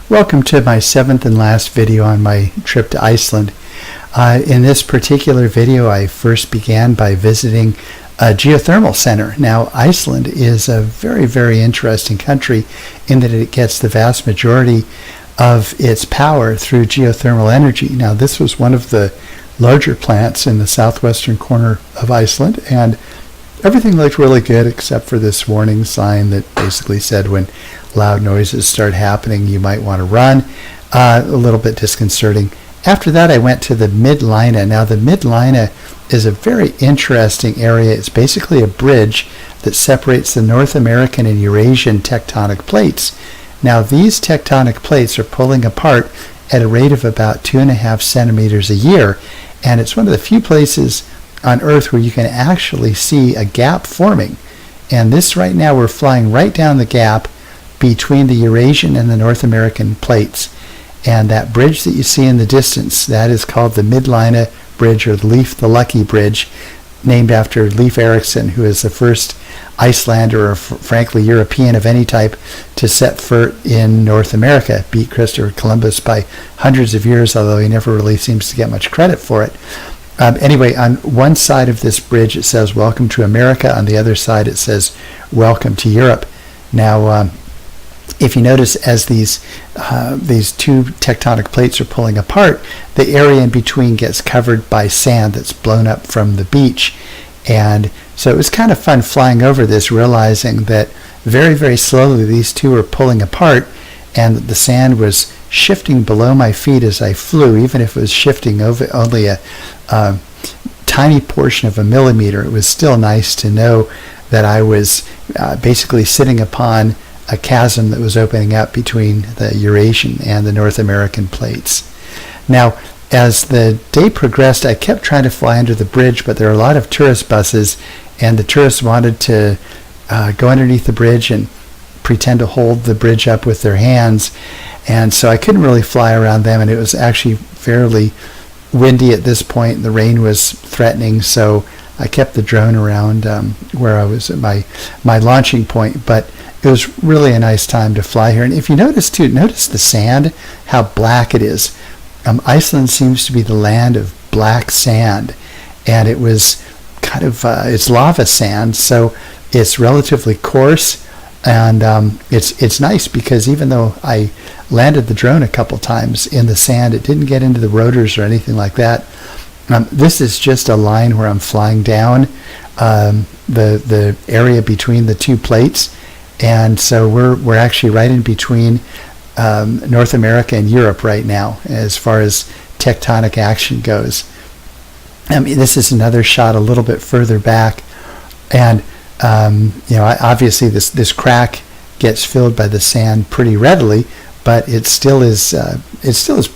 Welcome to my 7th and last video on my trip to Iceland. In this particular video, I first began by visiting a geothermal center. Now, Iceland is a very, very interesting country in that it gets the vast majority of its power through geothermal energy. Now, this was one of the larger plants in the southwestern corner of Iceland, and everything looked really good except for this warning sign that basically said when loud noises start happening, you might want to run. A little bit disconcerting. After that, I went to the Midlina. Now, the Midlina is a very interesting area. It's basically a bridge that separates the North American and Eurasian tectonic plates. Now, these tectonic plates are pulling apart at a rate of about 2.5 centimeters a year, and it's one of the few places on Earth where you can actually see a gap forming. And this right now, we're flying right down the gap between the Eurasian and the North American plates. And that bridge that you see in the distance, that is called the Midlina Bridge, or the Lucky Bridge, named after Leif Erikson, who is the first Icelander, or frankly European of any type, to set foot in North America, beat Christopher Columbus by hundreds of years, although he never really seems to get much credit for it. Anyway, on one side of this bridge it says "Welcome to America." On the other side it says "Welcome to Europe." Now, if you notice, as these two tectonic plates are pulling apart, the area in between gets covered by sand that's blown up from the beach. And so it was kind of fun flying over this, realizing that very, very slowly these two were pulling apart, and the sand was shifting below my feet as I flew. Even if it was shifting over only a tiny portion of a millimeter, it was still nice to know that I was basically sitting upon a chasm that was opening up between the Eurasian and the North American plates. Now, as the day progressed, I kept trying to fly under the bridge, but there are a lot of tourist buses, and the tourists wanted to go underneath the bridge and pretend to hold the bridge up with their hands, and so I couldn't really fly around them, and it was actually fairly windy at this point. The rain was threatening, so I kept the drone around where I was at my launching point, but it was really a nice time to fly here. And if you notice too, notice the sand, how black it is. Iceland seems to be the land of black sand, and it was kind of it's lava sand, so it's relatively coarse, and it's nice because even though I landed the drone a couple times in the sand, it didn't get into the rotors or anything like that. This is just a line where I'm flying down the area between the two plates, and so we're actually right in between North America and Europe right now as far as tectonic action goes. This is another shot a little bit further back, and obviously this crack gets filled by the sand pretty readily, but it still is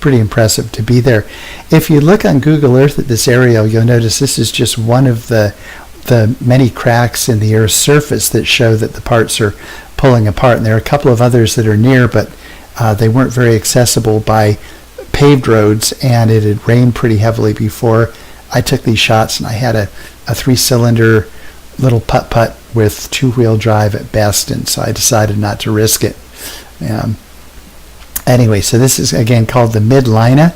pretty impressive to be there. If you look on Google Earth at this area, you'll notice this is just one of the many cracks in the Earth's surface that show that the parts are pulling apart. And there are a couple of others that are near, but they weren't very accessible by paved roads, and it had rained pretty heavily before I took these shots, and I had a 3-cylinder little putt-putt with 2-wheel drive at best, and so I decided not to risk it. Anyway, so this is again called the Midlina,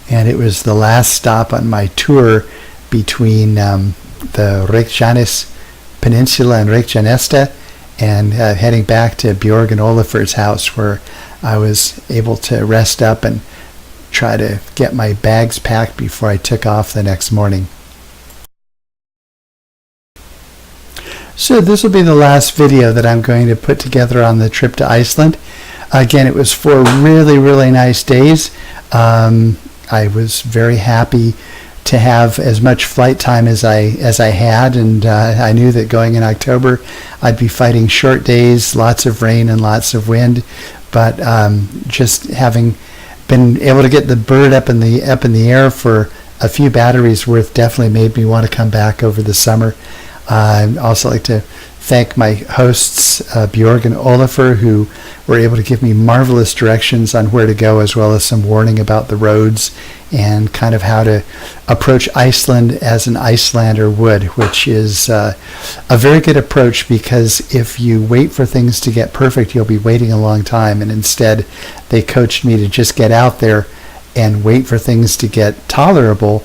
and it was the last stop on my tour between the Reykjanes Peninsula and Reykjanesta, and heading back to Björg and Olafur's house, where I was able to rest up and try to get my bags packed before I took off the next morning. So this will be the last video that I'm going to put together on the trip to Iceland. Again, it was 4 really, really nice days. I was very happy to have as much flight time as I had, and I knew that going in October I'd be fighting short days, lots of rain and lots of wind, but just having been able to get the bird up in the air for a few batteries worth definitely made me want to come back over the summer. I'd also like to thank my hosts, Bjorg and Olafur, who were able to give me marvelous directions on where to go, as well as some warning about the roads and kind of how to approach Iceland as an Icelander would, which is a very good approach, because if you wait for things to get perfect, you'll be waiting a long time. And instead, they coached me to just get out there and wait for things to get tolerable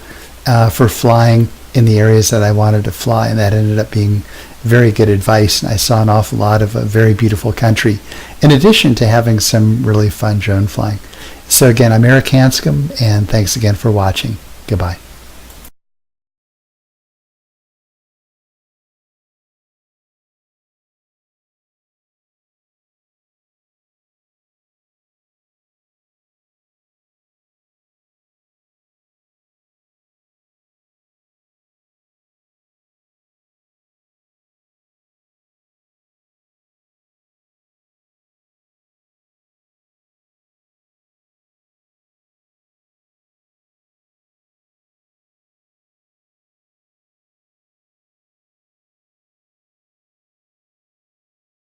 for flying in the areas that I wanted to fly. And that ended up being very good advice. And I saw an awful lot of a very beautiful country, in addition to having some really fun drone flying. So again, I'm Eric Hanscom, and thanks again for watching. Goodbye.